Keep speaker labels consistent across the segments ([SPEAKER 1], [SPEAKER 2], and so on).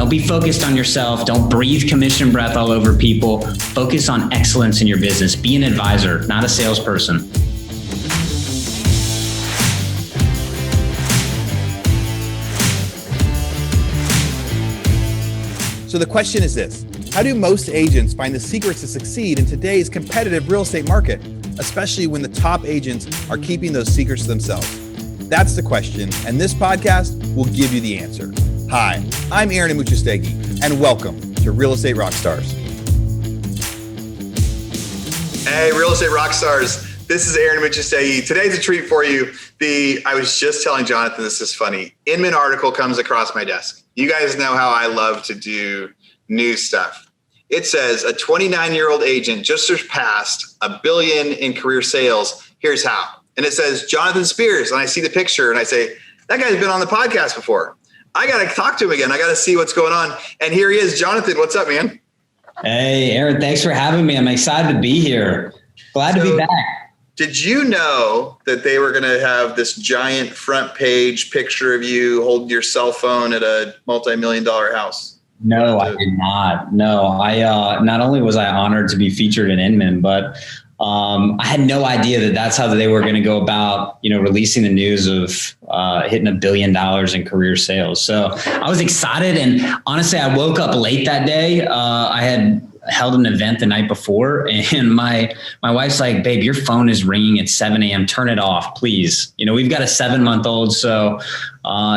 [SPEAKER 1] Don't be focused on yourself. Don't breathe commission breath all over people. Focus on excellence in your business. Be an advisor, not a salesperson.
[SPEAKER 2] So the question is this: how do most agents find the secrets to succeed in today's competitive real estate market, especially when the top agents are keeping those secrets to themselves? That's the question, and this podcast will give you the answer. Hi, I'm Aaron Amuchastegui, and welcome to Real Estate Rockstars.
[SPEAKER 3] Hey, Real Estate Rockstars. This is Aaron Amuchastegui. Today's a treat for you. I was just telling Jonathan, this is funny. Inman article comes across my desk. You guys know how I love to do news stuff. It says a 29-year-old agent just surpassed $1 billion in career sales. Here's how. And it says Jonathan Spears. And I see the picture and I say, that guy's been on the podcast before. I got to talk to him again. I got to see what's going on. And here he is. Jonathan, what's up, man?
[SPEAKER 1] Hey, Aaron, thanks for having me. I'm excited to be here. Glad to be back.
[SPEAKER 3] Did you know that they were going to have this giant front page picture of you holding your cell phone at a multi-million-dollar house?
[SPEAKER 1] No, I did not. No, I not only was I honored to be featured in Inman, but I had no idea that that's how they were going to go about, releasing the news of hitting $1 billion in career sales. So I was excited, and honestly, I woke up late that day. I had held an event the night before, and my wife's like, babe, your phone is ringing at 7 a.m. Turn it off, please. We've got a 7-month-old. So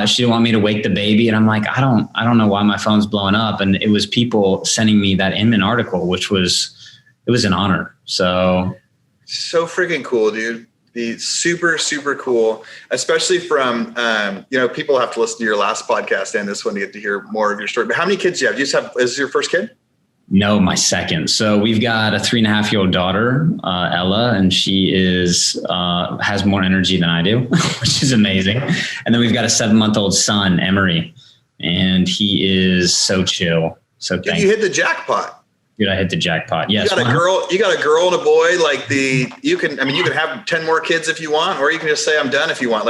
[SPEAKER 1] she didn't want me to wake the baby. And I'm like, I don't know why my phone's blowing up. And it was people sending me that Inman article, it was an honor. So
[SPEAKER 3] freaking cool, dude. The super, super cool, especially from, people have to listen to your last podcast and this one to get to hear more of your story. But how many kids do you have? Is this your first kid?
[SPEAKER 1] No, my second. So we've got a 3.5-year-old daughter, Ella, and she has more energy than I do, which is amazing. And then we've got a 7-month-old son, Emery, and he is so chill. So
[SPEAKER 3] Dude, you hit the jackpot.
[SPEAKER 1] Dude, I hit the jackpot. Yes.
[SPEAKER 3] You got a girl and a boy. You can have 10 more kids if you want, or you can just say I'm done if you want.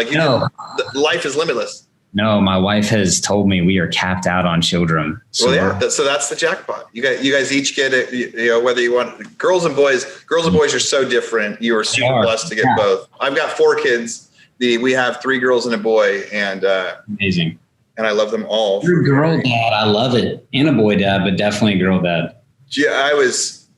[SPEAKER 3] Life is limitless.
[SPEAKER 1] No, my wife has told me we are capped out on children.
[SPEAKER 3] So so that's the jackpot. You guys each get it. Whether you want girls and boys are so different. You are super blessed to get both. I've got 4 kids. We have 3 girls and a boy, and
[SPEAKER 1] amazing.
[SPEAKER 3] And I love them all.
[SPEAKER 1] You're a girl dad. I love it. And a boy dad, but definitely a girl dad.
[SPEAKER 3] Yeah,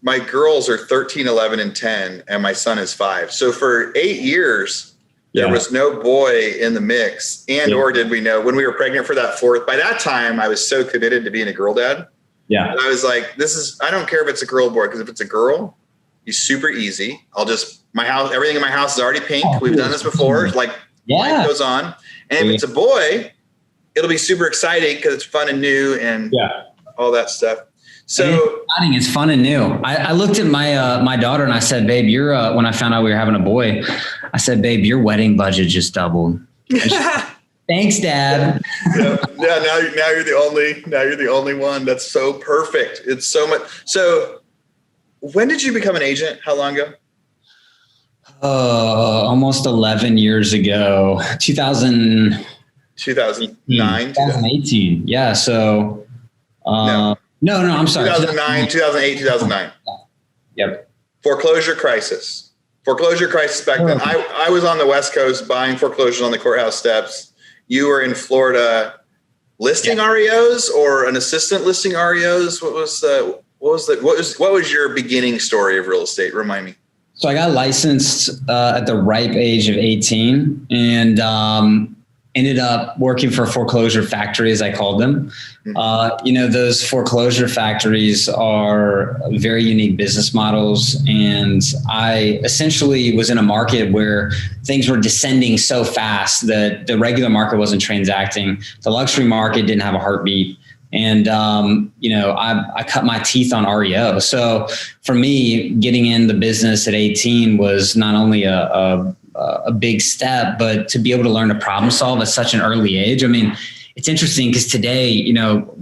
[SPEAKER 3] my girls are 13, 11, and 10, and my son is 5. So for 8 years, there was no boy in the mix. Or did we know when we were pregnant for that 4th? By that time, I was so committed to being a girl dad.
[SPEAKER 1] Yeah.
[SPEAKER 3] And I was like, I don't care if it's a girl or boy, because if it's a girl, it's super easy. Everything in my house is already pink. We've done this before. Life goes on. And if it's a boy, it'll be super exciting because it's fun and new and all that stuff. So
[SPEAKER 1] it's fun and new. I looked at my daughter and I said, babe, when I found out we were having a boy, I said, babe, your wedding budget just doubled. Thanks, Dad.
[SPEAKER 3] Now you're the only one. That's so perfect. It's so much. So when did you become an agent? How long ago?
[SPEAKER 1] Almost 11 years ago, 2009, 2018. Yeah. So, No, I'm sorry.
[SPEAKER 3] 2008, 2009.
[SPEAKER 1] Yep.
[SPEAKER 3] Foreclosure crisis back then. I was on the West Coast buying foreclosures on the courthouse steps. You were in Florida listing REOs or an assistant listing REOs. What was your beginning story of real estate? Remind me.
[SPEAKER 1] So I got licensed at the ripe age of 18 and ended up working for a foreclosure factory, as I called them. Those foreclosure factories are very unique business models. And I essentially was in a market where things were descending so fast that the regular market wasn't transacting. The luxury market didn't have a heartbeat. And, I cut my teeth on REO. So for me, getting in the business at 18 was not only a big step, but to be able to learn to problem solve at such an early age. I mean, it's interesting because today,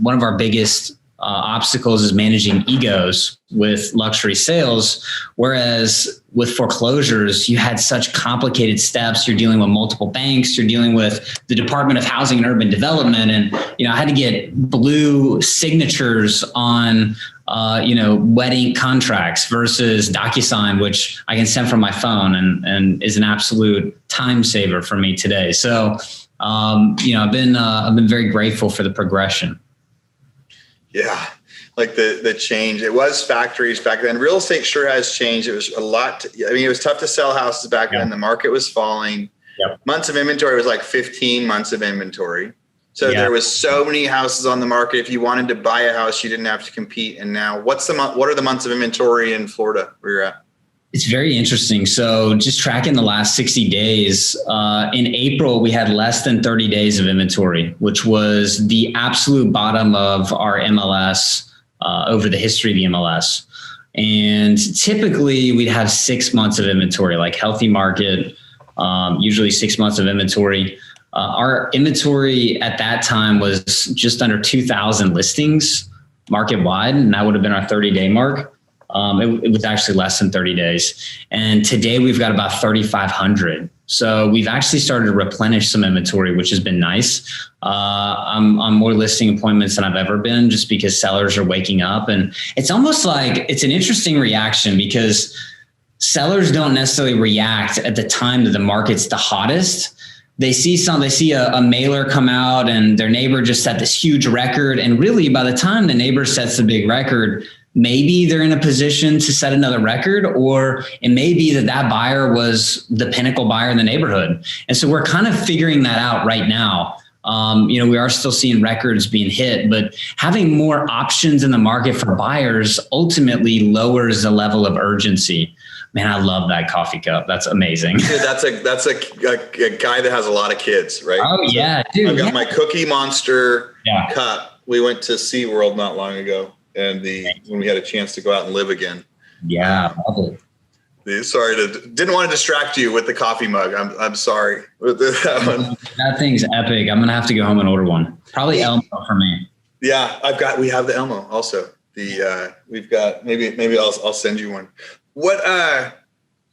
[SPEAKER 1] one of our biggest obstacles is managing egos with luxury sales. Whereas with foreclosures, you had such complicated steps. You're dealing with multiple banks. You're dealing with the Department of Housing and Urban Development. And, I had to get blue signatures on, wedding contracts versus DocuSign, which I can send from my phone and is an absolute time saver for me today. So, I've been very grateful for the progression.
[SPEAKER 3] Yeah. Like the change. It was factories back then. Real estate sure has changed. It was a lot. It was tough to sell houses back then. The market was falling. Yep. Months of inventory was like 15 months of inventory. So there was so many houses on the market. If you wanted to buy a house, you didn't have to compete. And now what are the months of inventory in Florida where you're at?
[SPEAKER 1] It's very interesting. So just tracking the last 60 days, in April, we had less than 30 days of inventory, which was the absolute bottom of our MLS over the history of the MLS. And typically we'd have 6 months of inventory, like healthy market, usually 6 months of inventory. Our inventory at that time was just under 2,000 listings market wide, and that would have been our 30-day mark. It was actually less than 30 days. And today we've got about 3,500. So we've actually started to replenish some inventory, which has been nice. I'm on more listing appointments than I've ever been, just because sellers are waking up. And it's almost like it's an interesting reaction, because sellers don't necessarily react at the time that the market's the hottest. They see a mailer come out and their neighbor just set this huge record. And really, by the time the neighbor sets the big record, maybe they're in a position to set another record, or it may be that buyer was the pinnacle buyer in the neighborhood. And so we're kind of figuring that out right now. We are still seeing records being hit, but having more options in the market for buyers ultimately lowers the level of urgency. Man, I love that coffee cup. That's amazing.
[SPEAKER 3] Dude, that's a guy that has a lot of kids, right?
[SPEAKER 1] Oh, yeah, dude.
[SPEAKER 3] I've got my Cookie Monster cup. We went to SeaWorld not long ago, and when we had a chance to go out and live again.
[SPEAKER 1] Yeah, love it.
[SPEAKER 3] Sorry didn't want to distract you with the coffee mug. I'm sorry with that one.
[SPEAKER 1] That thing's epic. I'm gonna have to go home and order one. Probably Elmo for me.
[SPEAKER 3] Yeah, we have the Elmo also. We've got maybe I'll send you one. What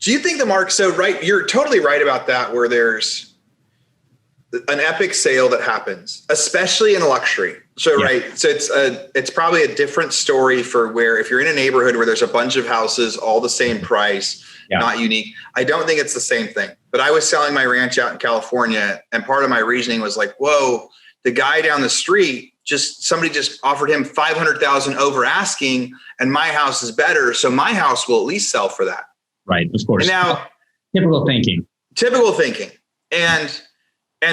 [SPEAKER 3] do you think the market? So right, you're totally right about that. Where there's an epic sale that happens, especially in luxury. So right, so it's probably a different story for where if you're in a neighborhood where there's a bunch of houses all the same price, not unique. I don't think it's the same thing. But I was selling my ranch out in California, and part of my reasoning was like, whoa, the guy down the street somebody just offered him 500,000 over asking, and my house is better, so my house will at least sell for that.
[SPEAKER 1] Right, of course.
[SPEAKER 3] And now,
[SPEAKER 1] typical thinking,
[SPEAKER 3] and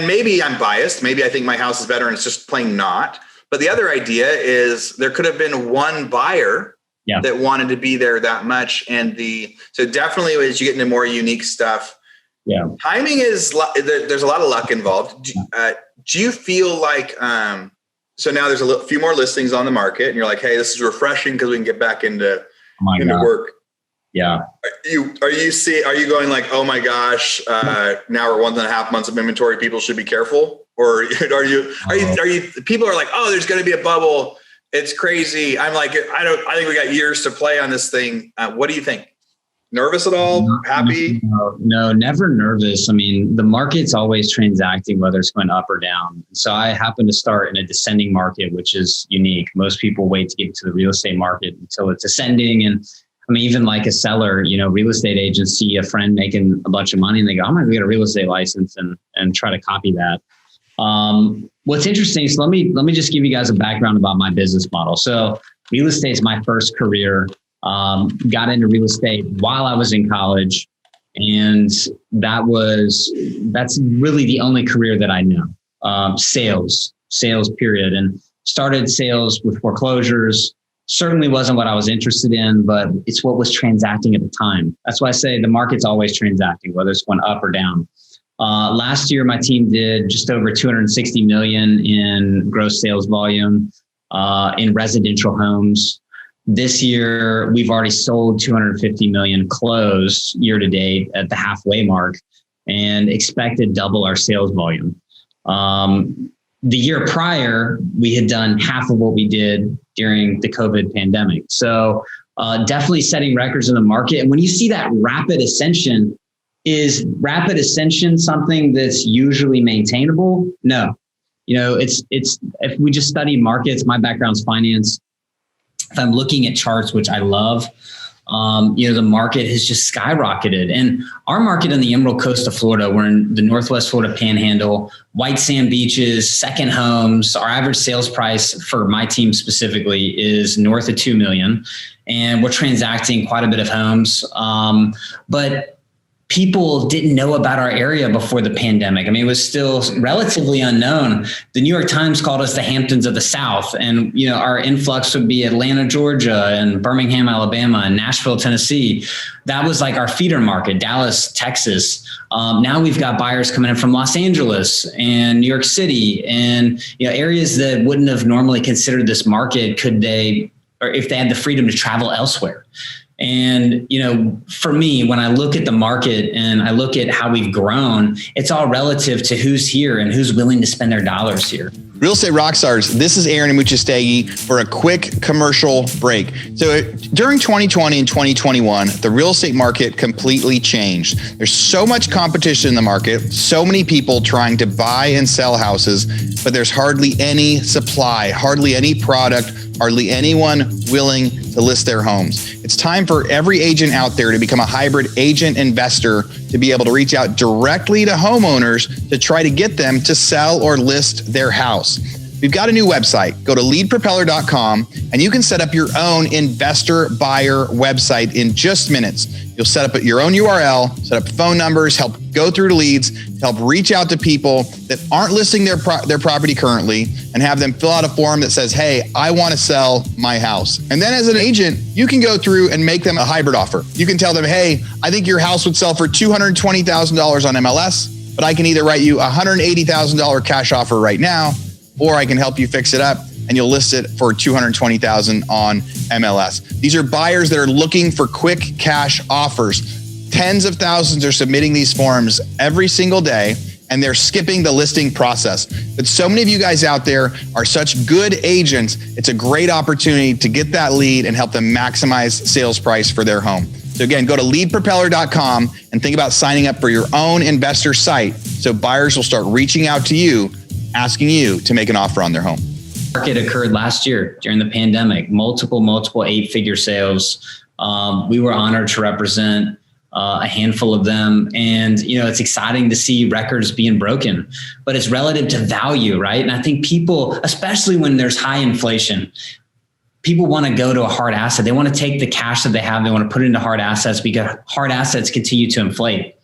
[SPEAKER 3] maybe I'm biased. Maybe I think my house is better, and it's just plain not. But the other idea is there could have been one buyer that wanted to be there that much, so definitely as you get into more unique stuff, timing there's a lot of luck involved. Do you feel like? So now there's a few more listings on the market, and you're like, hey, this is refreshing because we can get back into work.
[SPEAKER 1] Yeah.
[SPEAKER 3] Are you going like, oh my gosh, now we're 1.5 months of inventory, people should be careful? Or are you people are like, oh, there's going to be a bubble. It's crazy. I'm like, I think we got years to play on this thing. What do you think? Nervous at all? Happy?
[SPEAKER 1] No, never nervous. I mean, the market's always transacting, whether it's going up or down. So I happen to start in a descending market, which is unique. Most people wait to get into the real estate market until it's ascending. And I mean, even like a seller, real estate agents see a friend making a bunch of money and they go, I'm going to get a real estate license and try to copy that. What's interesting is let me just give you guys a background about my business model. So real estate is my first career. Got into real estate while I was in college, and that's really the only career that I know. Sales period, and started sales with foreclosures. Certainly wasn't what I was interested in, but it's what was transacting at the time. That's why I say the market's always transacting, whether it's going up or down. Last year, my team did just over 260 million in gross sales volume in residential homes. This year, we've already sold 250 million closed year to date at the halfway mark, and expect to double our sales volume. the year prior, we had done half of what we did during the COVID pandemic. So definitely setting records in the market. And when you see that rapid ascension, is rapid ascension something that's usually maintainable? No. It's if we just study markets, my background's finance. If I'm looking at charts, which I love, the market has just skyrocketed. And our market in the Emerald Coast of Florida, we're in the Northwest Florida Panhandle, white sand beaches, second homes. Our average sales price for my team specifically is north of 2 million. And we're transacting quite a bit of homes. But people didn't know about our area before the pandemic. I mean, it was still relatively unknown. The New York Times called us the Hamptons of the South. And, our influx would be Atlanta, Georgia, and Birmingham, Alabama, and Nashville, Tennessee. That was like our feeder market, Dallas, Texas. Now we've got buyers coming in from Los Angeles and New York City and, areas that wouldn't have normally considered this market, or if they had the freedom to travel elsewhere. And, for me, when I look at the market and I look at how we've grown, it's all relative to who's here and who's willing to spend their dollars here.
[SPEAKER 2] Real Estate Rockstars, this is Aaron Amuchastegui for a quick commercial break. So during 2020 and 2021, the real estate market completely changed. There's so much competition in the market, so many people trying to buy and sell houses, but there's hardly any supply, hardly any product, hardly anyone willing to list their homes. It's time for every agent out there to become a hybrid agent investor, to be able to reach out directly to homeowners to try to get them to sell or list their house. We've got a new website. Go to leadpropeller.com and you can set up your own investor buyer website in just minutes. You'll set up your own URL, set up phone numbers, help go through to leads, help reach out to people that aren't listing their property currently, and have them fill out a form that says, hey, I want to sell my house. And then as an agent, you can go through and make them a hybrid offer. You can tell them, hey, I think your house would sell for $220,000 on MLS, but I can either write you a $180,000 cash offer right now, or I can help you fix it up and you'll list it for $220,000 on MLS. These are buyers that are looking for quick cash offers. Tens of thousands are submitting these forms every single day, and they're skipping the listing process. But so many of you guys out there are such good agents. It's a great opportunity to get that lead and help them maximize sales price for their home. So again, go to leadpropeller.com and think about signing up for your own investor site so buyers will start reaching out to you, asking you to make an offer on their home.
[SPEAKER 1] Market occurred last year during the pandemic, multiple 8-figure sales. We were honored to represent a handful of them. And, it's exciting to see records being broken, but it's relative to value, right? And I think people, especially when there's high inflation, people want to go to a hard asset. They want to take the cash that they have. They want to put it into hard assets because hard assets continue to inflate.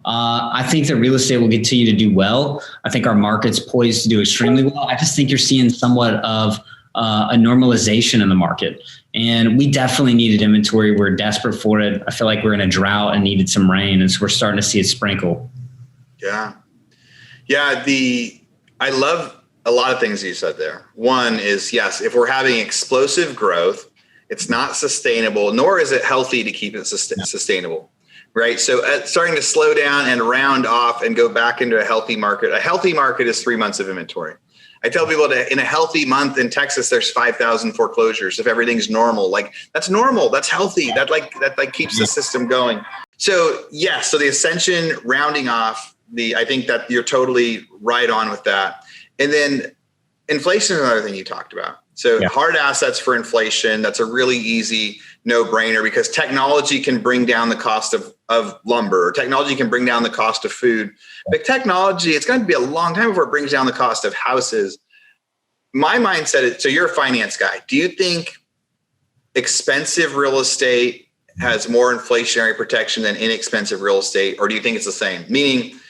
[SPEAKER 1] I think that real estate will continue to do well. I think our market's poised to do extremely well. I just think you're seeing somewhat of a normalization in the market. And we definitely needed inventory. We're desperate for it. I feel like we're in a drought and needed some rain. And so we're starting to see it sprinkle.
[SPEAKER 3] Yeah. Yeah. I love a lot of things you said there. One is, yes, if we're having explosive growth, it's not sustainable, nor is it healthy to keep it sustainable. Right. So starting to slow down and round off and go back into a healthy market. A healthy market is 3 months of inventory. I tell people that in a healthy month in Texas, there's 5,000 foreclosures. If everything's normal, that's normal, that's healthy. That keeps the system going. So yes. So the ascension rounding off I think that you're totally right on with that. And then inflation is another thing you talked about. So hard assets for inflation, that's a really easy no-brainer because technology can bring down the cost of lumber, or technology can bring down the cost of food. But technology, it's going to be a long time before it brings down the cost of houses. My mindset is, so you're a finance guy. Do you think expensive real estate has more inflationary protection than inexpensive real estate? Or do you think it's the same? Meaning,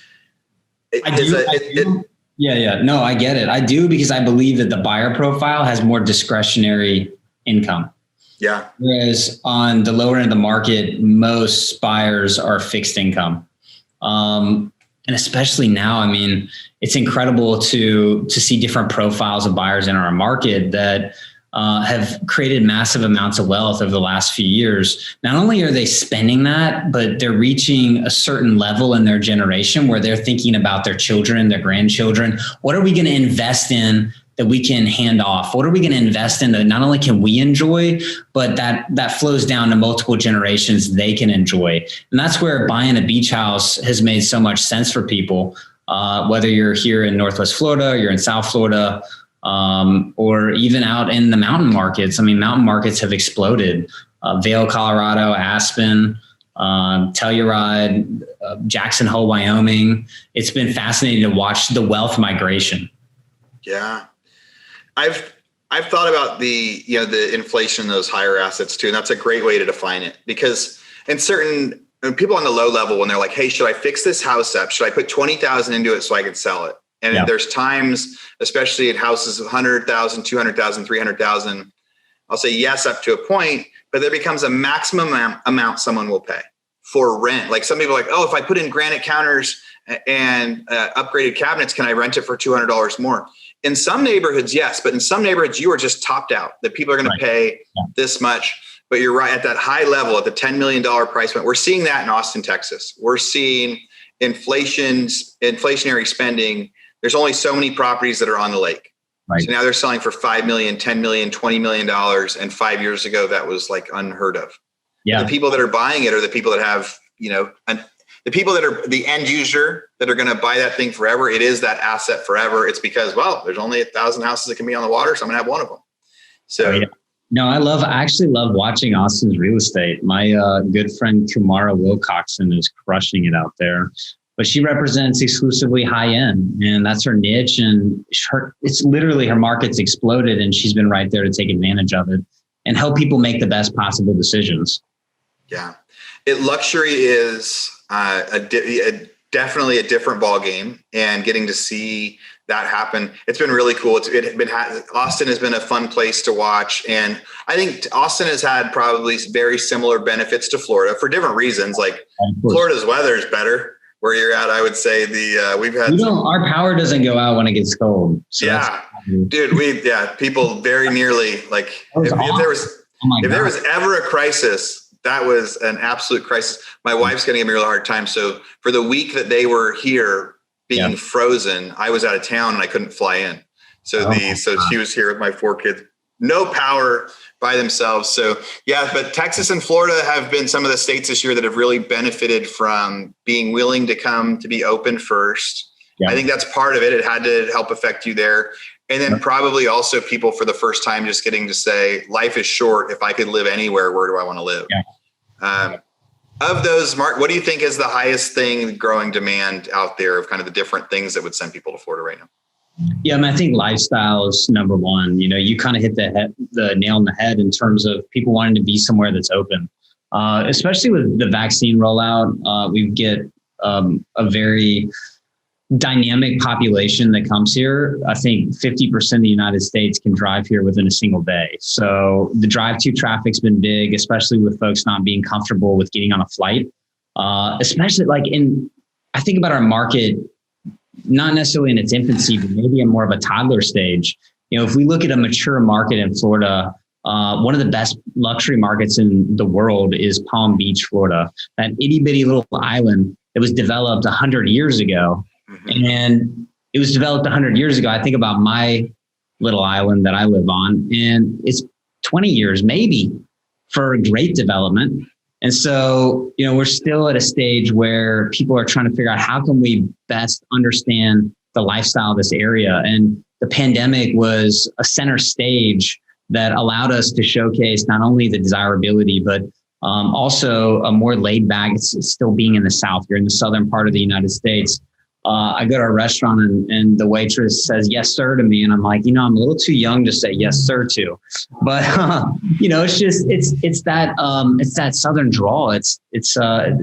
[SPEAKER 1] Yeah. No, I get it. I do, because I believe that the buyer profile has more discretionary income.
[SPEAKER 3] Yeah.
[SPEAKER 1] Whereas on the lower end of the market, most buyers are fixed income. And especially now, I mean, it's incredible to see different profiles of buyers in our market that have created massive amounts of wealth over the last few years. Not only are they spending that, but they're reaching a certain level in their generation where they're thinking about their children, their grandchildren. What are we going to invest in that we can hand off? What are we going to invest in that not only can we enjoy, but that flows down to multiple generations they can enjoy? And that's where buying a beach house has made so much sense for people, whether you're here in Northwest Florida, or you're in South Florida, or even out in the mountain markets. I mean, mountain markets have exploded. Vail, Colorado, Aspen, Telluride, Jackson Hole, Wyoming. It's been fascinating to watch the wealth migration.
[SPEAKER 3] Yeah. I've thought about the inflation in those higher assets too. And that's a great way to define it, because in certain people on the low level, when they're like, hey, should I fix this house up? Should I put 20,000 into it so I can sell it? And there's times, especially at houses of 100,000, 200,000, 300,000, I'll say yes, up to a point, but there becomes a maximum amount someone will pay for rent. Like some people are like, oh, if I put in granite counters and upgraded cabinets, can I rent it for $200 more? In some neighborhoods, yes, but in some neighborhoods, you are just topped out that people are going to pay this much. But you're right, at that high level, at the $10 million price point, we're seeing that in Austin, Texas. We're seeing inflationary spending. There's only so many properties that are on the lake. Right. So now they're selling for $5 million, $10 million, $20 million. And 5 years ago, that was like unheard of. Yeah. The people that are buying it are the people that have, the people that are the end user that are going to buy that thing forever. It is that asset forever. It's because, well, there's only 1,000 houses that can be on the water, so I'm going to have one of them. So,
[SPEAKER 1] No, I actually love watching Austin's real estate. My good friend Kumara Wilcoxon is crushing it out there. But she represents exclusively high end, and that's her niche. And it's literally her market's exploded, and she's been right there to take advantage of it and help people make the best possible decisions. Yeah,
[SPEAKER 3] luxury is definitely a different ball game, and getting to see that happen, it's been really cool. Austin has been a fun place to watch, and I think Austin has had probably very similar benefits to Florida for different reasons. Like Florida's weather is better. Where you're at, I would say we've had
[SPEAKER 1] our power doesn't go out when it gets cold.
[SPEAKER 3] So dude, people very nearly like if there was ever a crisis, that was an absolute crisis. My wife's going to give me a really hard time. So for the week that they were here being frozen, I was out of town and I couldn't fly in. So she was here with my 4 kids, no power by themselves. So but Texas and Florida have been some of the states this year that have really benefited from being willing to come to be open first. I think that's part of it. It had to help affect you there. And then probably also people for the first time just getting to say, life is short. If I could live anywhere, where do I want to live? Of those, Mark, what do you think is the highest thing growing demand out there of kind of the different things that would send people to Florida right now?
[SPEAKER 1] Yeah, I think lifestyle is number one. You kind of hit the nail on the head in terms of people wanting to be somewhere that's open, especially with the vaccine rollout. We get a very dynamic population that comes here. I think 50% of the United States can drive here within a single day. So the drive-to traffic's been big, especially with folks not being comfortable with getting on a flight, especially I think about our market, not necessarily in its infancy, but maybe in more of a toddler stage. If we look at a mature market in Florida, one of the best luxury markets in the world is Palm Beach, Florida, that itty bitty little island that was developed 100 years ago. Mm-hmm. And it was developed 100 years ago. I think about my little island that I live on, and it's 20 years maybe for great development. And so, we're still at a stage where people are trying to figure out how can we best understand the lifestyle of this area. And the pandemic was a center stage that allowed us to showcase not only the desirability, but also a more laid back, it's still being in the South. You're in the southern part of the United States. I go to a restaurant and the waitress says, yes, sir, to me. And I'm like, I'm a little too young to say yes, sir, to, but it's that Southern drawl. It's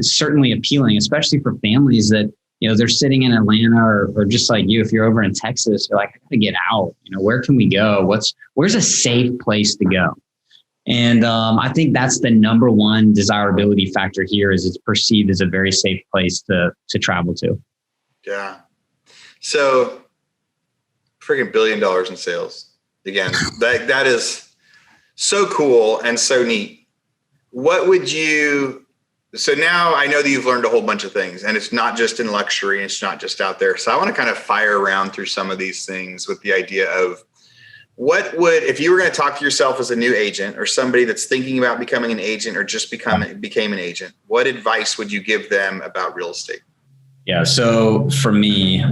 [SPEAKER 1] certainly appealing, especially for families that, they're sitting in Atlanta or just like you, if you're over in Texas, you're like, I gotta get out, where can we go? Where's a safe place to go? And I think that's the number one desirability factor here is it's perceived as a very safe place to travel to.
[SPEAKER 3] Yeah. So freaking $1 billion in sales. Again, that is so cool and so neat. What would you, so now I know that you've learned a whole bunch of things, and it's not just in luxury, and it's not just out there. So I want to kind of fire around through some of these things with the idea of what would, if you were going to talk to yourself as a new agent or somebody that's thinking about becoming an agent or just became an agent, what advice would you give them about real estate?
[SPEAKER 1] Yeah. So for me,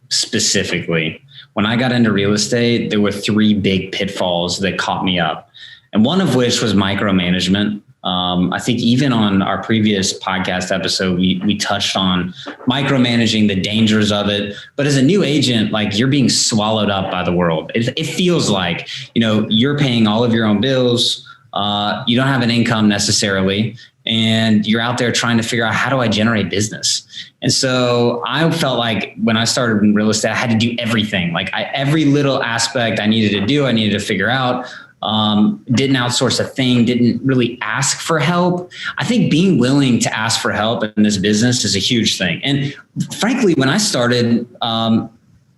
[SPEAKER 1] specifically, when I got into real estate, there were 3 big pitfalls that caught me up. And one of which was micromanagement. I think even on our previous podcast episode, we touched on micromanaging, the dangers of it. But as a new agent, like, you're being swallowed up by the world. It feels like, you're paying all of your own bills. You don't have an income necessarily, and you're out there trying to figure out, how do I generate business? And so I felt like when I started in real estate, I had to do everything. Like, every little aspect I needed to do, I needed to figure out. Didn't outsource a thing, didn't really ask for help. I think being willing to ask for help in this business is a huge thing. And frankly, when I started,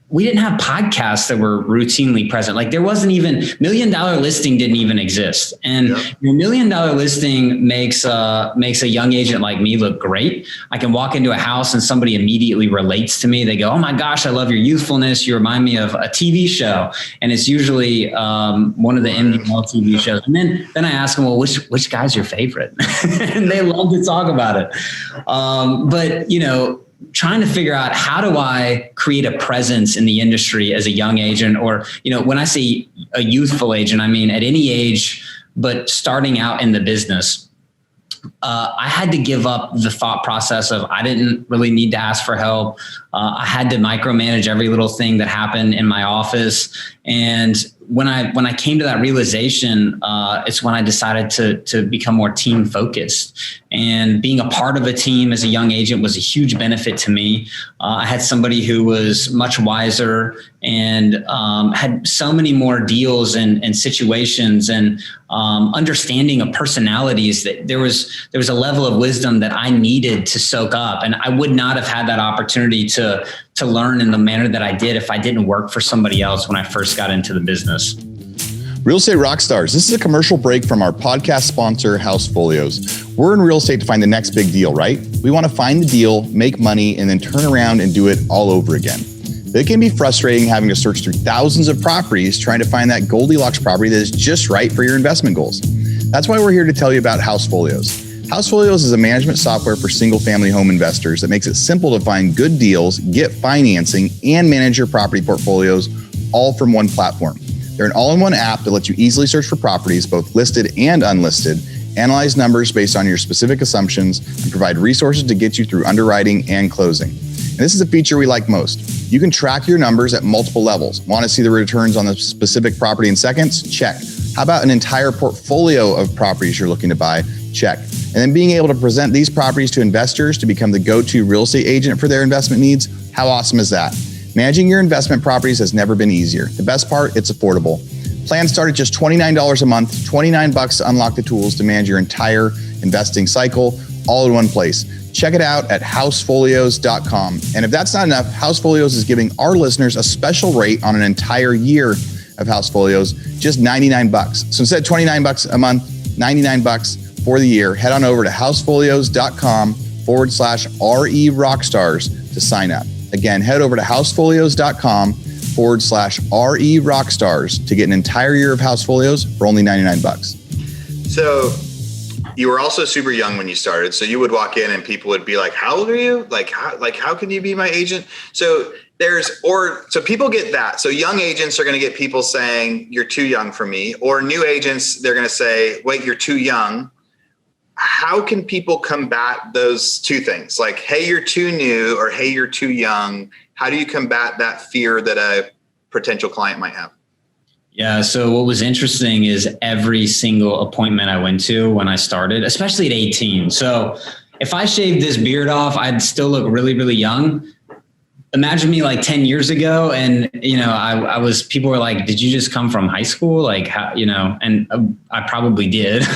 [SPEAKER 1] we didn't have podcasts that were routinely present. Like, there wasn't even $1 Million Listing didn't even exist. And your $1 Million Listing makes a young agent like me look great. I can walk into a house and somebody immediately relates to me. They go, "Oh my gosh, I love your youthfulness. You remind me of a TV show." And it's usually one of the MDL TV shows. And then I ask them, "Well, which guy's your favorite?" And they love to talk about it. But trying to figure out, how do I create a presence in the industry as a young agent, or, when I say a youthful agent, I mean at any age, but starting out in the business. I had to give up the thought process of, I didn't really need to ask for help. I had to micromanage every little thing that happened in my office. And when I came to that realization, it's when I decided to become more team focused. And being a part of a team as a young agent was a huge benefit to me. I had somebody who was much wiser and had so many more deals and situations and understanding of personalities, that there was a level of wisdom that I needed to soak up. And I would not have had that opportunity to learn in the manner that I did if I didn't work for somebody else when I first got into the business.
[SPEAKER 2] Real Estate Rockstars, this is a commercial break from our podcast sponsor, Housefolios. We're in real estate to find the next big deal, right? We want to find the deal, make money, and then turn around and do it all over again. It can be frustrating having to search through thousands of properties trying to find that Goldilocks property that is just right for your investment goals. That's why we're here to tell you about Housefolios. Housefolios is a management software for single-family home investors that makes it simple to find good deals, get financing, and manage your property portfolios all from one platform. They're an all-in-one app that lets you easily search for properties, both listed and unlisted, analyze numbers based on your specific assumptions, and provide resources to get you through underwriting and closing. And this is a feature we like most. You can track your numbers at multiple levels. Want to see the returns on the specific property in seconds? Check. How about an entire portfolio of properties you're looking to buy? Check. And then being able to present these properties to investors to become the go-to real estate agent for their investment needs. How awesome is that? Managing your investment properties has never been easier. The best part, it's affordable. Plans start at just $29 a month, $29 to unlock the tools to manage your entire investing cycle, all in one place. Check it out at housefolios.com. And if that's not enough, Housefolios is giving our listeners a special rate on an entire year of Housefolios, just $99. So instead of $29 a month, $99 for the year. Head on over to housefolios.com/RE Rockstars to sign up. Again, head over to housefolios.com/RE Rockstars to get an entire year of Housefolios for only $99. So you were also super young when you started. So you would walk in and people would be like, "How old are you? How can you be my agent?" So so people get that. So young agents are going to get people saying, "You're too young for me," or new agents, they're going to say, "Wait, you're too young." How can people combat those two things? Like, "Hey, you're too new," or "Hey, you're too young." How do you combat that fear that a potential client might have?
[SPEAKER 1] Yeah. So what was interesting is every single appointment I went to when I started, especially at 18. So if I shaved this beard off, I'd still look really, really young. Imagine me like 10 years ago. And, people were like, "Did you just come from high school?" Like, how, and I probably did.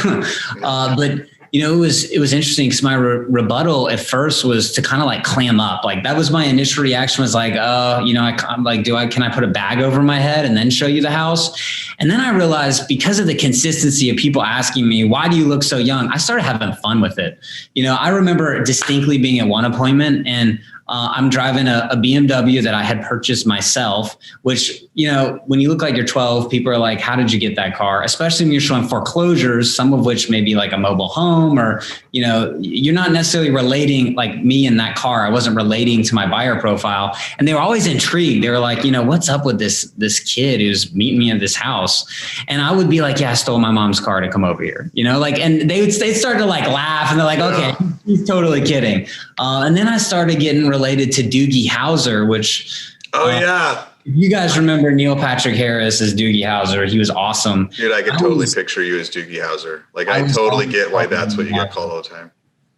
[SPEAKER 1] But it was interesting because my rebuttal at first was to kind of like clam up. Like that was my initial reaction was like, I'm like, can I put a bag over my head and then show you the house? And then I realized because of the consistency of people asking me, why do you look so young? I started having fun with it. I remember distinctly being at one appointment and I'm driving a BMW that I had purchased myself, which, when you look like you're 12, people are like, how did you get that car? Especially when you're showing foreclosures, some of which may be like a mobile home or, you're not necessarily relating like me in that car. I wasn't relating to my buyer profile. And they were always intrigued. They were like, what's up with this kid who's meeting me at this house? And I would be like, yeah, I stole my mom's car to come over here, and they'd start to like laugh and they're like, okay, he's totally kidding. And then I started getting related to Doogie Howser, which, if you guys remember Neil Patrick Harris as Doogie Howser, he was awesome.
[SPEAKER 3] Dude, I could totally picture you as Doogie Howser. Like, I totally get why that's what you get called all the time.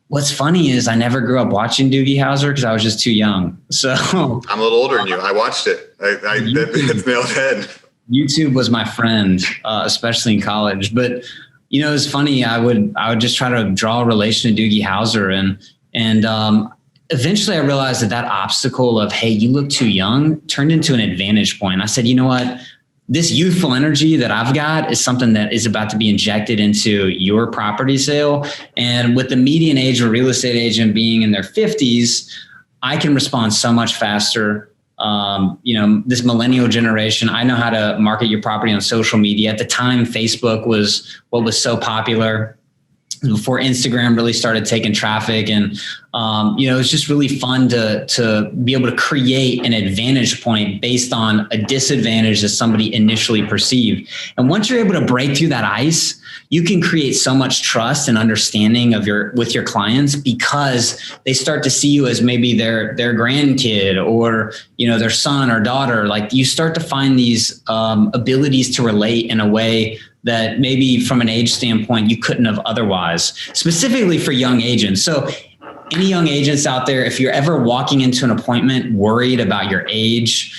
[SPEAKER 1] What's funny is I never grew up watching Doogie Howser because I was just too young. So
[SPEAKER 3] I'm a little older than you. I watched it. It's nailed head.
[SPEAKER 1] YouTube was my friend, especially in college. But it's funny. I would just try to draw a relation to Doogie Howser, and eventually I realized that obstacle of, hey, you look too young, turned into an advantage point. I said, you know what? This youthful energy that I've got is something that is about to be injected into your property sale. And with the median age of a real estate agent being in their 50s, I can respond so much faster. This millennial generation, I know how to market your property on social media. At the time, Facebook was what was so popular before Instagram really started taking traffic. And, it's just really fun to be able to create an advantage point based on a disadvantage that somebody initially perceived. And once you're able to break through that ice, you can create so much trust and understanding with your clients because they start to see you as maybe their grandkid or, their son or daughter. Like you start to find these abilities to relate in a way that maybe from an age standpoint, you couldn't have otherwise, specifically for young agents. So any young agents out there, if you're ever walking into an appointment worried about your age,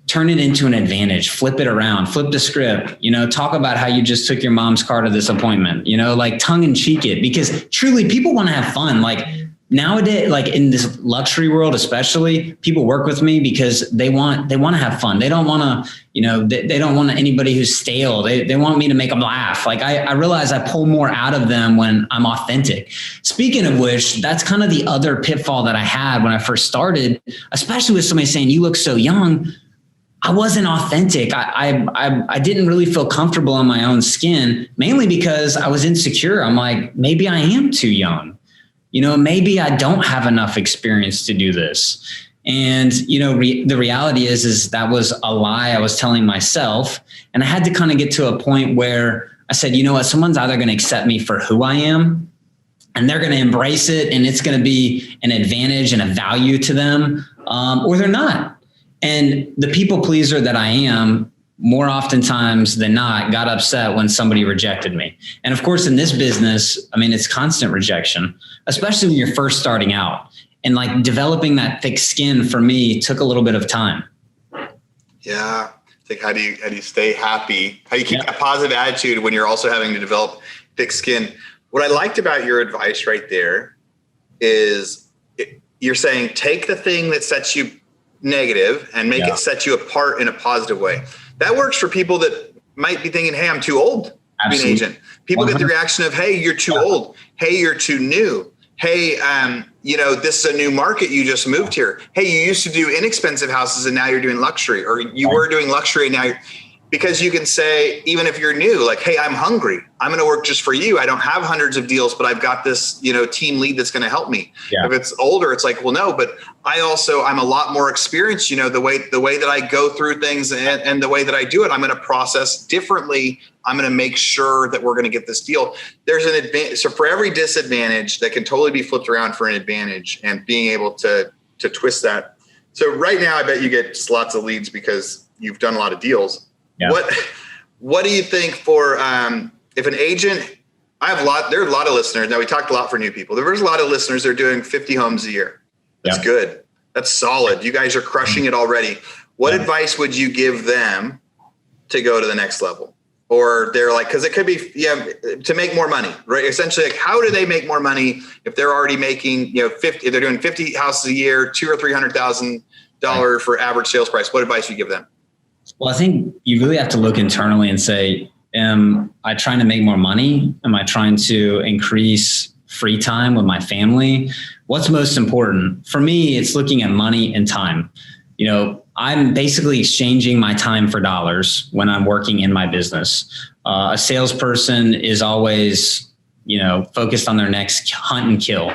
[SPEAKER 1] turn it into an advantage, flip it around, flip the script, talk about how you just took your mom's car to this appointment, like tongue in cheek it, because truly people want to have fun. Like nowadays, like in this luxury world, especially, people work with me because they want to have fun. They don't want to, they don't want anybody who's stale. They want me to make them laugh. Like I realize I pull more out of them when I'm authentic. Speaking of which, that's kind of the other pitfall that I had when I first started, especially with somebody saying, you look so young. I wasn't authentic. I didn't really feel comfortable in my own skin, mainly because I was insecure. I'm like, maybe I am too young. Maybe I don't have enough experience to do this. And, the reality is that was a lie I was telling myself. And I had to kind of get to a point where I said, you know what, someone's either going to accept me for who I am and they're going to embrace it. And it's going to be an advantage and a value to them, or they're not. And the people pleaser that I am, more oftentimes than not, got upset when somebody rejected me. And of course, in this business, it's constant rejection, especially when you're first starting out. And like developing that thick skin for me took a little bit of time.
[SPEAKER 3] Yeah. It's like, how do you stay happy? How do you keep that positive attitude when you're also having to develop thick skin? What I liked about your advice right there is you're saying, take the thing that sets you negative and make it set you apart in a positive way. That works for people that might be thinking, hey, I'm too old to be an agent. People 100%. Get the reaction of, hey, you're too old. Hey, you're too new. Hey, this is a new market. You just moved here. Hey, you used to do inexpensive houses and now you're doing luxury, or you were doing luxury and now you're, because you can say, even if you're new, like, hey, I'm hungry. I'm going to work just for you. I don't have hundreds of deals, but I've got this, team lead that's going to help me. Yeah. If it's older, it's like, well, no, but I'm a lot more experienced, the way that I go through things and the way that I do it, I'm going to process differently. I'm going to make sure that we're going to get this deal. There's an advantage. So for every disadvantage that can totally be flipped around for an advantage, and being able to twist that. So right now, I bet you get lots of leads because you've done a lot of deals. Yeah. What do you think for if an agent? There are a lot of listeners. Now, we talked a lot for new people. There's a lot of listeners that are doing 50 homes a year. That's good. That's solid. You guys are crushing it already. What advice would you give them to go to the next level? or they're like, because it could be to make more money, right? Essentially, like, how do they make more money if they're already making, 50, if they're doing 50 houses a year, $200,000 or $300,000 for average sales price? What advice do you give them?
[SPEAKER 1] Well, I think you really have to look internally and say, am I trying to make more money? Am I trying to increase free time with my family? What's most important? For me, it's looking at money and time. I'm basically exchanging my time for dollars when I'm working in my business. A salesperson is always, focused on their next hunt and kill.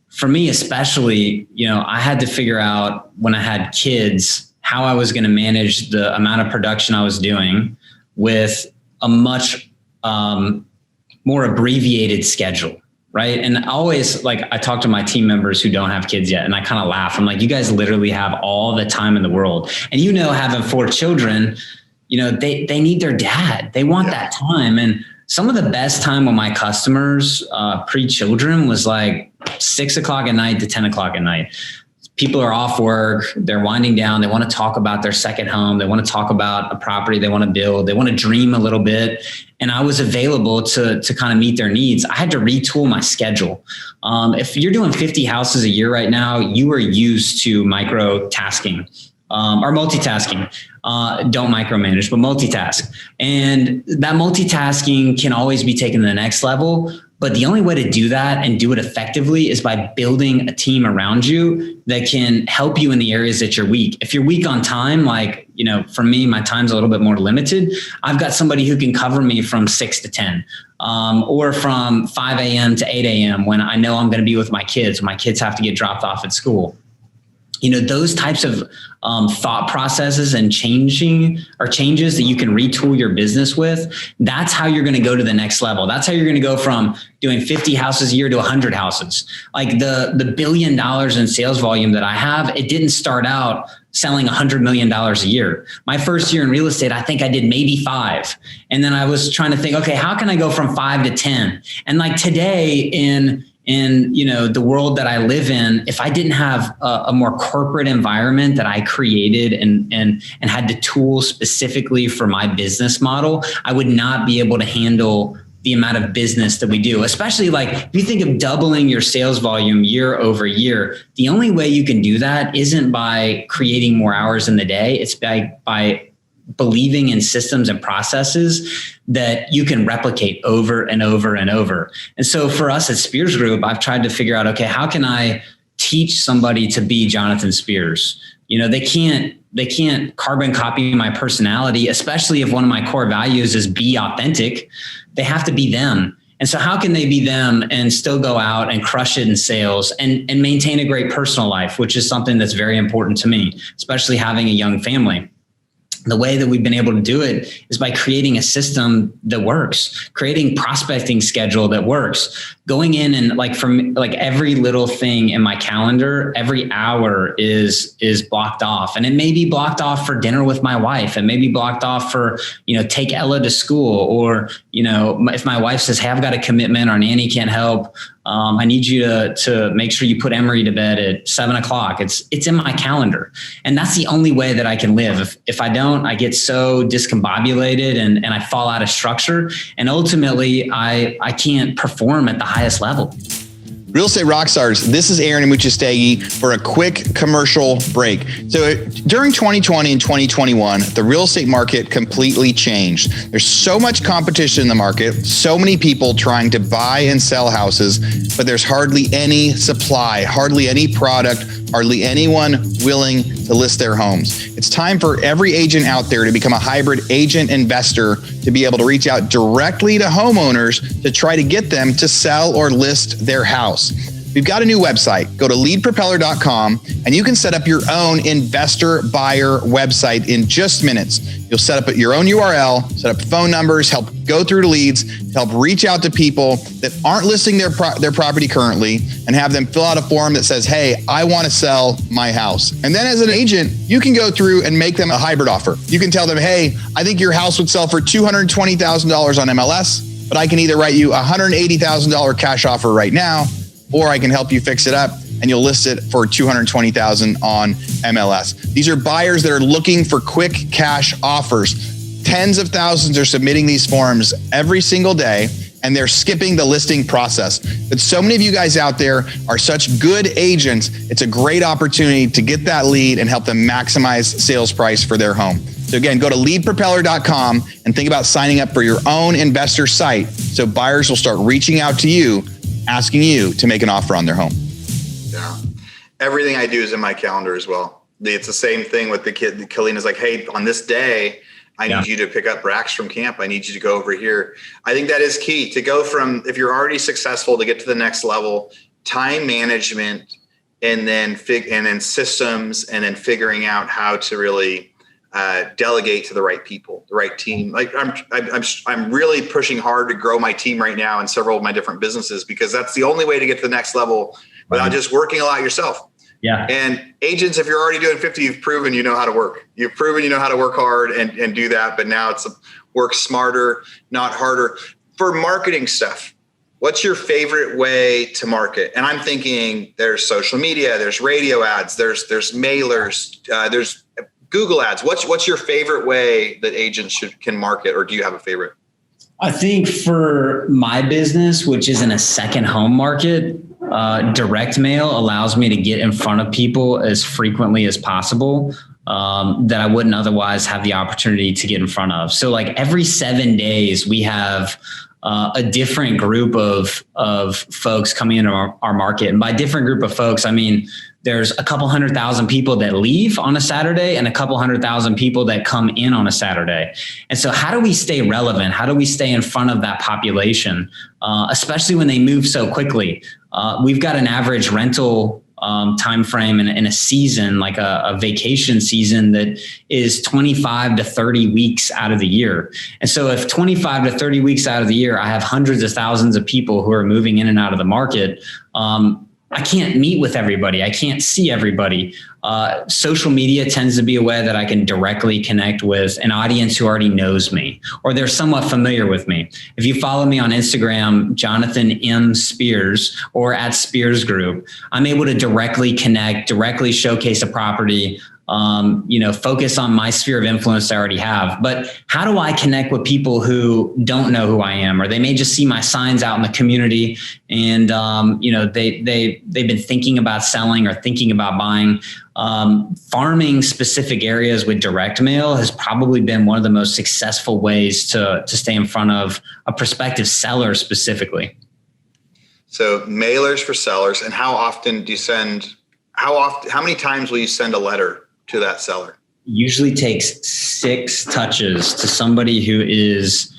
[SPEAKER 1] For me, especially, I had to figure out when I had kids, how I was going to manage the amount of production I was doing with a much more abbreviated schedule. Right. And always, I talk to my team members who don't have kids yet, and I kind of laugh. I'm like, you guys literally have all the time in the world. And, having 4 children, they need their dad. They want that time. And some of the best time with my customers pre-children was like 6 o'clock at night to 10 o'clock at night. People are off work. They're winding down. They want to talk about their second home. They want to talk about a property they want to build. They want to dream a little bit. And I was available to kind of meet their needs. I had to retool my schedule. If you're doing 50 houses a year right now, you are used to micro tasking or multitasking. Don't micromanage, but multitask. And that multitasking can always be taken to the next level. But the only way to do that and do it effectively is by building a team around you that can help you in the areas that you're weak. If you're weak on time, for me, my time's a little bit more limited. I've got somebody who can cover me from 6 to 10, or from 5 a.m. to 8 a.m. when I know I'm going to be with my kids. My kids have to get dropped off at school. Those types of thought processes and changes that you can retool your business with. That's how you're going to go to the next level. That's how you're going to go from doing 50 houses a year to 100 houses. Like the $1 billion in sales volume that I have, it didn't start out selling $100 million a year. My first year in real estate, I think I did maybe 5. And then I was trying to think, okay, how can I go from 5 to 10? And today in the world that I live in, if I didn't have a more corporate environment that I created and had the tools specifically for my business model, I would not be able to handle the amount of business that we do. Especially if you think of doubling your sales volume year over year, the only way you can do that isn't by creating more hours in the day. It's by believing in systems and processes that you can replicate over and over and over. And so for us at Spears Group, I've tried to figure out, okay, how can I teach somebody to be Jonathan Spears? They can't carbon copy my personality, especially if one of my core values is be authentic. They have to be them. And so how can they be them and still go out and crush it in sales and maintain a great personal life, which is something that's very important to me, especially having a young family. The way that we've been able to do it is by creating a system that works, creating prospecting schedule that works, going in and every little thing in my calendar, every hour is blocked off. And it may be blocked off for dinner with my wife. It may be blocked off for, take Ella to school, or, if my wife says, hey, I've got a commitment, our nanny can't help. I need you to make sure you put Emery to bed at 7 o'clock. It's in my calendar. And that's the only way that I can live. If I don't, I get so discombobulated and I fall out of structure. And ultimately I can't perform at the highest level.
[SPEAKER 2] Real Estate Rockstars, this is Aaron Amuchastegui for a quick commercial break. So during 2020 and 2021, the real estate market completely changed. There's so much competition in the market, so many people trying to buy and sell houses, but there's hardly any supply, hardly any product, hardly anyone willing to list their homes. It's time for every agent out there to become a hybrid agent investor, to be able to reach out directly to homeowners to try to get them to sell or list their house. We've got a new website. Go to leadpropeller.com and you can set up your own investor buyer website in just minutes. You'll set up your own URL, set up phone numbers, help go through to leads, help reach out to people that aren't listing their property currently, and have them fill out a form that says, hey, I want to sell my house. And then as an agent, you can go through and make them a hybrid offer. You can tell them, hey, I think your house would sell for $220,000 on MLS, but I can either write you a $180,000 cash offer right now, or I can help you fix it up and you'll list it for $220,000 on MLS. These are buyers that are looking for quick cash offers. Tens of thousands are submitting these forms every single day, and they're skipping the listing process. But so many of you guys out there are such good agents. It's a great opportunity to get that lead and help them maximize sales price for their home. So again, go to leadpropeller.com and think about signing up for your own investor site so buyers will start reaching out to you, asking you to make an offer on their home.
[SPEAKER 3] Yeah. Everything I do is in my calendar as well. It's the same thing with the kid. Colleen is like, hey, on this day, I need you to pick up racks from camp. I need you to go over here. I think that is key to go from, if you're already successful, to get to the next level, time management, and then systems, and then figuring out how to really delegate to the right people, the right team. Like I'm really pushing hard to grow my team right now in several of my different businesses, because that's the only way to get to the next level without just working a lot yourself.
[SPEAKER 1] Yeah.
[SPEAKER 3] And agents, if you're already doing 50, you've proven you know how to work. You've proven you know how to work hard and do that. But now it's work smarter, not harder. For marketing stuff, what's your favorite way to market? And I'm thinking there's social media, there's radio ads, there's mailers, there's Google ads. What's your favorite way that agents can market, or do you have a favorite?
[SPEAKER 1] I think for my business, which is in a second home market, direct mail allows me to get in front of people as frequently as possible that I wouldn't otherwise have the opportunity to get in front of. So like every 7 days, we have a different group of folks coming into our market. And by different group of folks, I mean, there's a couple 100,000 people that leave on a Saturday and a couple 100,000 people that come in on a Saturday. And so how do we stay relevant? How do we stay in front of that population, especially when they move so quickly? We've got an average rental time frame in a season, like a vacation season, that is 25 to 30 weeks out of the year. And so if 25 to 30 weeks out of the year, I have hundreds of thousands of people who are moving in and out of the market, I can't meet with everybody. I can't see everybody. Social media tends to be a way that I can directly connect with an audience who already knows me, or they're somewhat familiar with me. If you follow me on Instagram, Jonathan M. Spears, or at Spears Group, I'm able to directly connect, directly showcase a property, focus on my sphere of influence I already have. But how do I connect with people who don't know who I am, or they may just see my signs out in the community and, they've been thinking about selling or thinking about buying. Farming specific areas with direct mail has probably been one of the most successful ways to stay in front of a prospective seller specifically. So
[SPEAKER 3] mailers for sellers. And how many times will you send a letter to that seller?
[SPEAKER 1] Usually takes 6 touches to somebody who is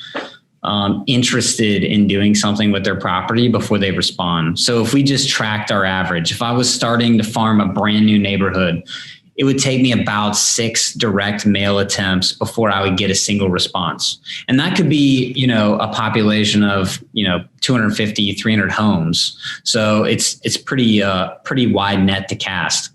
[SPEAKER 1] interested in doing something with their property before they respond. So if we just tracked our average, if I was starting to farm a brand new neighborhood, it would take me about 6 direct mail attempts before I would get a single response. And that could be, a population of, 250, 300 homes. So it's pretty wide net to cast.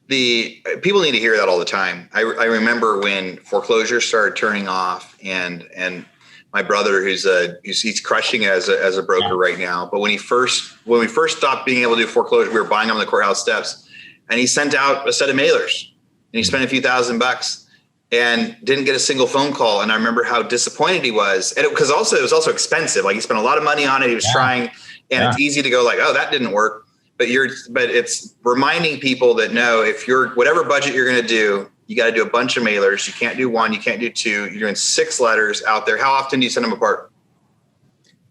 [SPEAKER 3] The people need to hear that all the time. I remember when foreclosure started turning off, and my brother, he's crushing as a broker right now. But when we first stopped being able to do foreclosure, we were buying on the courthouse steps, and he sent out a set of mailers, and he spent a few $1,000 and didn't get a single phone call. And I remember how disappointed he was, and because it was also expensive. Like he spent a lot of money on it. He was trying, and it's easy to go like, oh, that didn't work. But it's reminding people that no, if you're whatever budget you're going to do, you got to do a bunch of mailers. You can't do 1, you can't do 2. You're doing 6 letters out there. How often do you send them apart?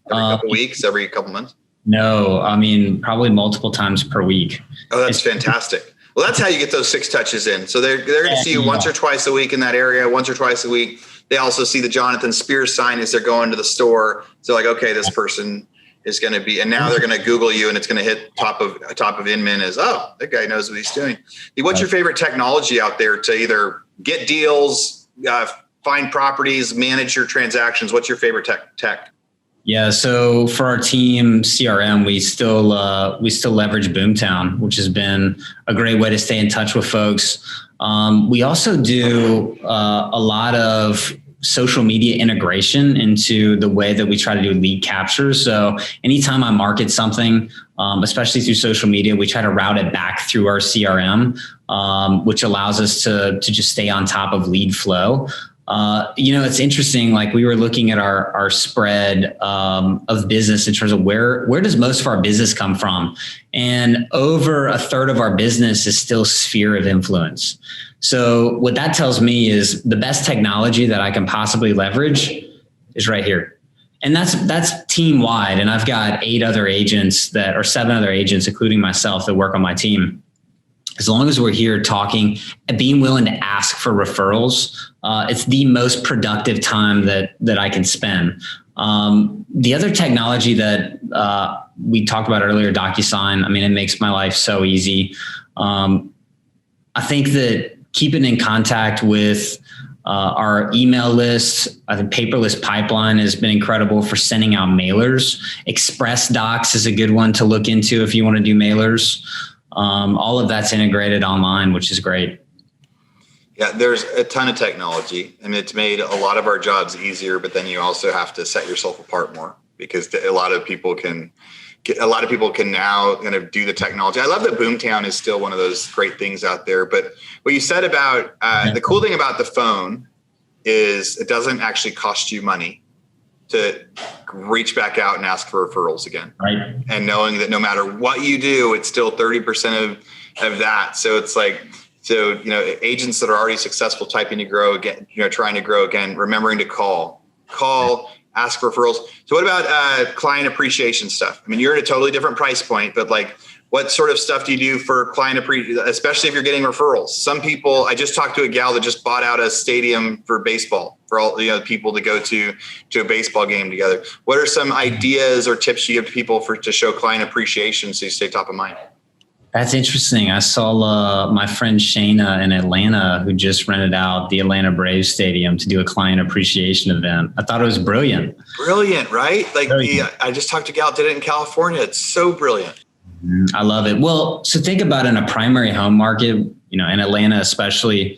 [SPEAKER 3] Every couple weeks, every couple months?
[SPEAKER 1] No, I mean, probably multiple times per week.
[SPEAKER 3] Oh, that's fantastic. Well, that's how you get those 6 touches in. So they're going to see you once or twice a week in that area, once or twice a week. They also see the Jonathan Spears sign as they're going to the store. So like, okay, this person is going to be, and now they're going to Google you, and it's going to hit top of Inman as, oh, that guy knows what he's doing. What's your favorite technology out there to either get deals, find properties, manage your transactions? What's your favorite tech?
[SPEAKER 1] Yeah. So for our team CRM, we still leverage Boomtown, which has been a great way to stay in touch with folks. We also do a lot of social media integration into the way that we try to do lead capture. So anytime I market something, especially through social media, we try to route it back through our CRM, which allows us to just stay on top of lead flow. It's interesting. Like we were looking at our spread of business in terms of where does most of our business come from? And over a third of our business is still sphere of influence. So what that tells me is the best technology that I can possibly leverage is right here. And that's team wide. And I've got 7 other agents, including myself, that work on my team. As long as we're here talking and being willing to ask for referrals, it's the most productive time that I can spend. The other technology that we talked about earlier, DocuSign, I mean, it makes my life so easy. I think that keeping in contact with our email list, I think paperless pipeline has been incredible for sending out mailers. Express Docs is a good one to look into if you want to do mailers. All of that's integrated online, which is great.
[SPEAKER 3] Yeah, there's a ton of technology. I mean, it's made a lot of our jobs easier, but then you also have to set yourself apart more because a lot of people can now kind of do the technology. I love that Boomtown is still one of those great things out there. But what you said about the cool thing about the phone is it doesn't actually cost you money to reach back out and ask for referrals again. Right. And knowing that no matter what you do, it's still 30% of that. So it's like, agents that are already successful typing to grow again, trying to grow again, remembering to call, ask for referrals. So what about client appreciation stuff? I mean, you're at a totally different price point, but like, what sort of stuff do you do for client appreciation, especially if you're getting referrals? Some people, I just talked to a gal that just bought out a stadium for baseball for all people to go to a baseball game together. What are some ideas or tips you give to people to show client appreciation so you stay top of mind?
[SPEAKER 1] That's interesting. I saw my friend Shayna in Atlanta who just rented out the Atlanta Braves stadium to do a client appreciation event. I thought it was brilliant.
[SPEAKER 3] Brilliant, right? Like I just talked to a gal that did it in California. It's so brilliant.
[SPEAKER 1] I love it. Well, so think about in a primary home market, in Atlanta, especially,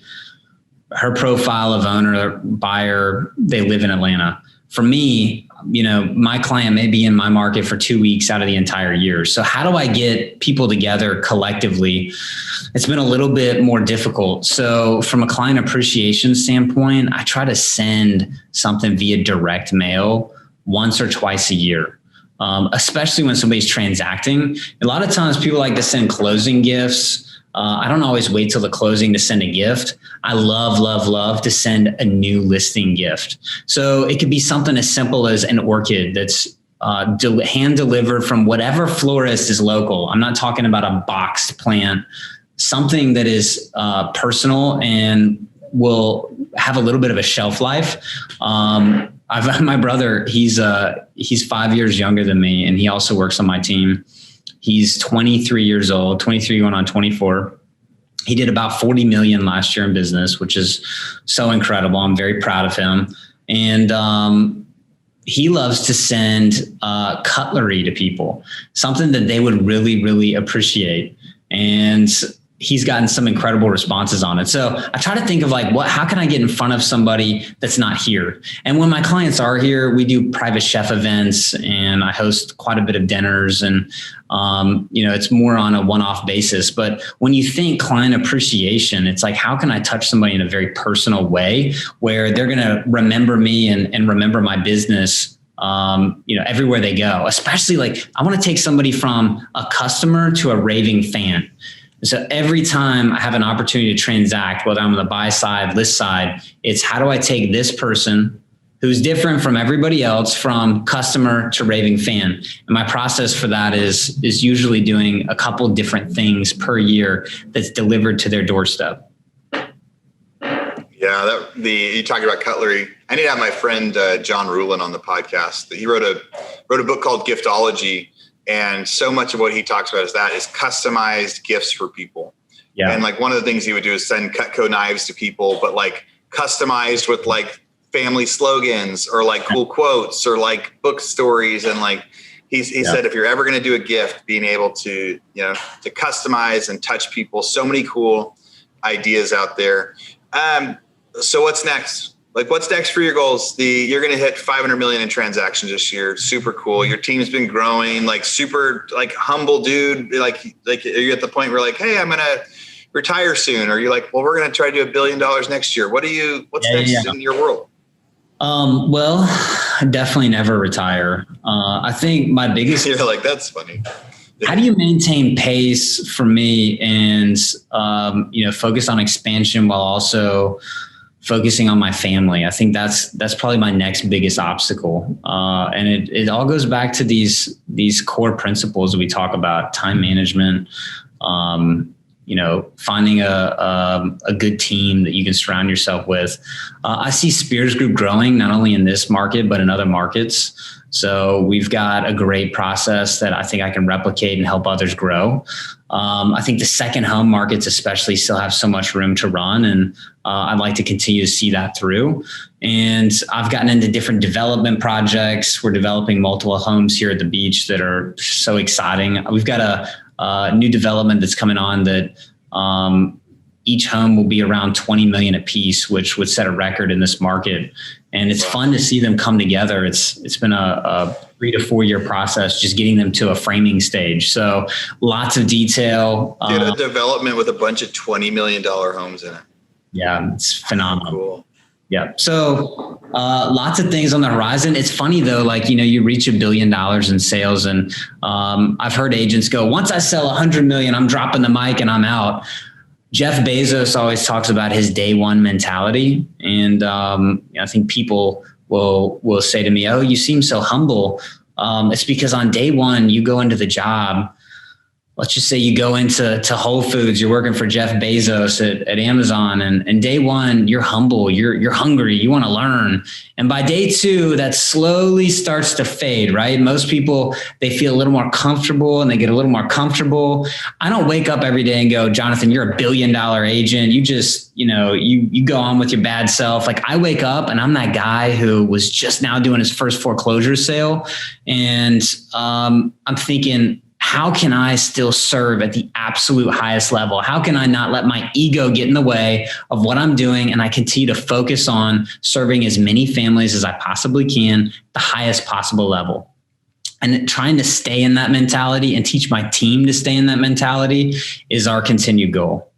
[SPEAKER 1] her profile of owner, buyer, they live in Atlanta. For me, my client may be in my market for 2 weeks out of the entire year. So how do I get people together collectively? It's been a little bit more difficult. So from a client appreciation standpoint, I try to send something via direct mail once or twice a year. Especially when somebody's transacting. A lot of times people like to send closing gifts. I don't always wait till the closing to send a gift. I love to send a new listing gift. So it could be something as simple as an orchid that's hand delivered from whatever florist is local. I'm not talking about a boxed plant, something that is personal and will have a little bit of a shelf life. My brother, he's 5 years younger than me, and he also works on my team. He's 23 years old, 23 going on 24. He did about 40 million last year in business, which is so incredible. I'm very proud of him. And he loves to send cutlery to people, something that they would really, really appreciate. And he's gotten some incredible responses on it. So I try to think of how can I get in front of somebody that's not here? And when my clients are here, we do private chef events and I host quite a bit of dinners and, it's more on a one-off basis. But when you think client appreciation, it's like, how can I touch somebody in a very personal way where they're going to remember me and remember my business everywhere they go, especially I want to take somebody from a customer to a raving fan. So every time I have an opportunity to transact, whether I'm on the buy side, list side, it's how do I take this person who's different from everybody else from customer to raving fan? And my process for that is usually doing a couple different things per year that's delivered to their doorstep.
[SPEAKER 3] Yeah, you talking about cutlery. I need to have my friend John Rulin on the podcast. He wrote a book called Giftology. And so much of what he talks about is customized gifts for people. Yeah. And one of the things he would do is send Cutco knives to people, but customized with family slogans or cool quotes or book stories. And he said, if you're ever going to do a gift, being able to customize and touch people, so many cool ideas out there. So what's next? What's next for your goals? You're going to hit 500 million in transactions this year. Super cool. Your team's been growing, super humble dude. Are you at the point where hey, I'm going to retire soon? Or are you like, well, we're going to try to do $1 billion next year? What's next in your world?
[SPEAKER 1] Well, definitely never retire. I think my biggest,
[SPEAKER 3] you're like, that's funny.
[SPEAKER 1] How do you maintain pace for me and, focus on expansion while also focusing on my family? I think that's probably my next biggest obstacle. And it all goes back to these core principles that we talk about: time management, finding a good team that you can surround yourself with. I see Spears Group growing not only in this market, but in other markets. So we've got a great process that I think I can replicate and help others grow. I think the second home markets especially still have so much room to run, and I'd like to continue to see that through. And I've gotten into different development projects. We're developing multiple homes here at the beach that are so exciting. We've got a new development that's coming on that each home will be around 20 million a piece, which would set a record in this market. And it's fun to see them come together. It's been a 3 to 4 year process, just getting them to a framing stage. So lots of detail.
[SPEAKER 3] Dude, a development with a bunch of $20 million homes in it.
[SPEAKER 1] Yeah, it's phenomenal.
[SPEAKER 3] Cool.
[SPEAKER 1] Yeah. So lots of things on the horizon. It's funny though, you reach $1 billion in sales, and I've heard agents go, once I sell 100 million, I'm dropping the mic and I'm out. Jeff Bezos always talks about his day one mentality. And I think people will say to me, oh, you seem so humble. It's because on day one, you go into the job. Let's just say you go into Whole Foods, you're working for Jeff Bezos at Amazon, and day one, you're humble, you're hungry, you want to learn. And by day two, that slowly starts to fade, right? Most people, they feel a little more comfortable and they get a little more comfortable. I don't wake up every day and go, Jonathan, you're $1 billion agent. You just, you go on with your bad self. Like, I wake up and I'm that guy who was just now doing his first foreclosure sale. And I'm thinking, how can I still serve at the absolute highest level? How can I not let my ego get in the way of what I'm doing? And I continue to focus on serving as many families as I possibly can, at the highest possible level. And trying to stay in that mentality and teach my team to stay in that mentality is our continued goal.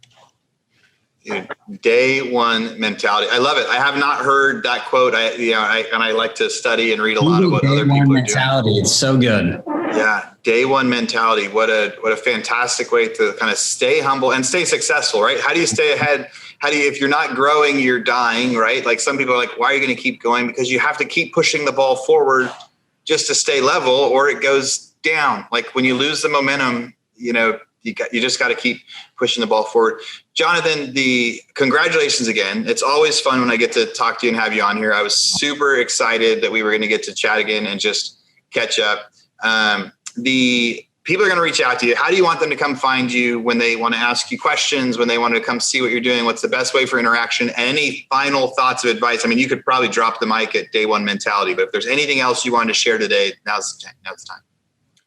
[SPEAKER 3] Day one mentality. I love it. I have not heard that quote. I like to study and read a lot of what other people are doing.
[SPEAKER 1] It's so good.
[SPEAKER 3] Yeah. Day one mentality. What a fantastic way to kind of stay humble and stay successful, right? How do you stay ahead? If you're not growing, you're dying, right? Like, some people are like, why are you going to keep going? Because you have to keep pushing the ball forward just to stay level, or it goes down. Like, when you lose the momentum, you just got to keep pushing the ball forward. Jonathan, congratulations again. It's always fun when I get to talk to you and have you on here. I was super excited that we were going to get to chat again and just catch up. The people are going to reach out to you. How do you want them to come find you when they want to ask you questions, when they want to come see what you're doing? What's the best way for interaction? Any final thoughts of advice? I mean, you could probably drop the mic at day one mentality, but if there's anything else you wanted to share today, now's the time.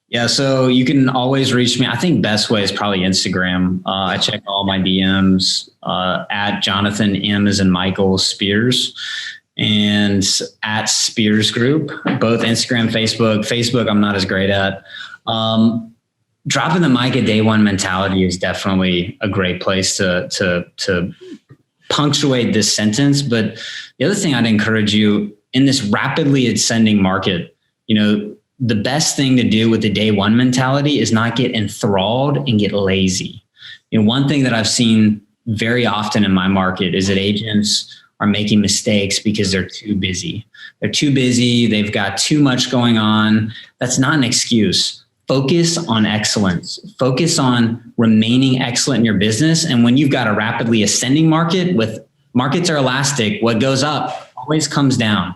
[SPEAKER 1] Yeah, so you can always reach me. I think best way is probably Instagram. I check all my DMs at Jonathan M as in Michael Spears, and at Spears Group, both Instagram, Facebook. Facebook, I'm not as great at. Dropping the mic at day one mentality is definitely a great place to punctuate this sentence. But the other thing I'd encourage you in this rapidly ascending market, the best thing to do with the day one mentality is not get enthralled and get lazy. One thing that I've seen very often in my market is that agents are making mistakes because they're too busy. They're too busy. They've got too much going on. That's not an excuse. Focus on excellence. Focus on remaining excellent in your business. And when you've got a rapidly ascending market, with markets are elastic, what goes up always comes down.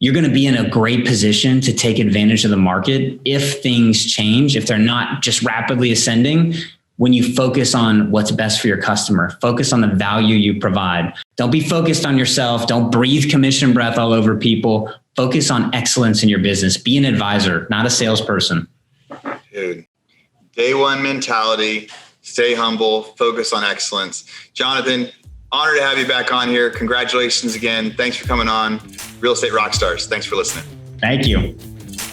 [SPEAKER 1] You're going to be in a great position to take advantage of the market if things change, if they're not just rapidly ascending. When you focus on what's best for your customer, focus on the value you provide. Don't be focused on yourself. Don't breathe commission breath all over people. Focus on excellence in your business. Be an advisor, not a salesperson.
[SPEAKER 3] Dude, day one mentality, stay humble, focus on excellence. Jonathan, honored to have you back on here. Congratulations again. Thanks for coming on. Real Estate Rockstars. Thanks for listening.
[SPEAKER 1] Thank you.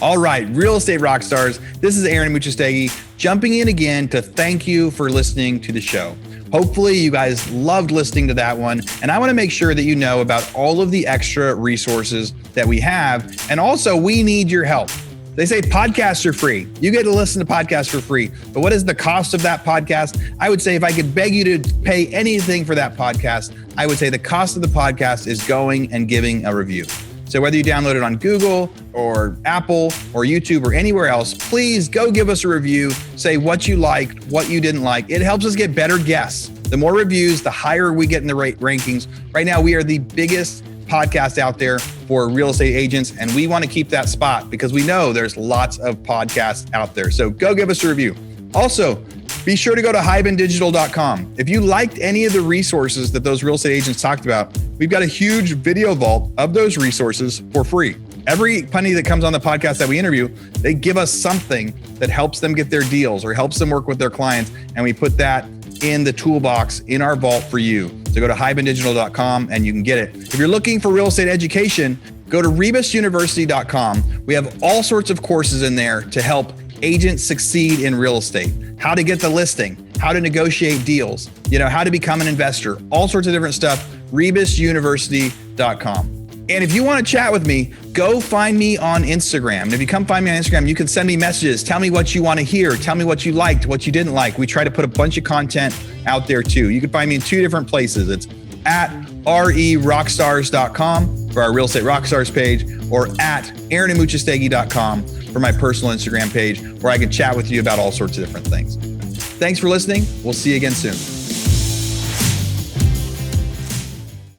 [SPEAKER 2] All right, Real Estate Rockstars. This is Aaron Muchastegui jumping in again to thank you for listening to the show. Hopefully you guys loved listening to that one. And I want to make sure that you know about all of the extra resources that we have. And also, we need your help. They say podcasts are free. You get to listen to podcasts for free. But what is the cost of that podcast? I would say if I could beg you to pay anything for that podcast, I would say the cost of the podcast is going and giving a review. So whether you download it on Google or Apple or YouTube or anywhere else, please go give us a review. Say what you liked, what you didn't like. It helps us get better guests. The more reviews, the higher we get in the rankings. Right now, we are the biggest podcast out there for real estate agents, and we want to keep that spot because we know there's lots of podcasts out there. So go give us a review. Also, be sure to go to hibandigital.com. If you liked any of the resources that those real estate agents talked about, we've got a huge video vault of those resources for free. Every penny that comes on the podcast that we interview, they give us something that helps them get their deals or helps them work with their clients. And we put that in the toolbox in our vault for you. So go to hibandigital.com and you can get it. If you're looking for real estate education, go to rebusuniversity.com. We have all sorts of courses in there to help agents succeed in real estate. How to get the listing, how to negotiate deals, how to become an investor, all sorts of different stuff, rebusuniversity.com. And if you want to chat with me, go find me on Instagram. And if you come find me on Instagram, you can send me messages. Tell me what you want to hear. Tell me what you liked, what you didn't like. We try to put a bunch of content out there too. You can find me in 2 different places. It's at rerockstars.com for our Real Estate Rockstars page, or at aaronamuchastegui.com for my personal Instagram page, where I can chat with you about all sorts of different things. Thanks for listening. We'll see you again soon.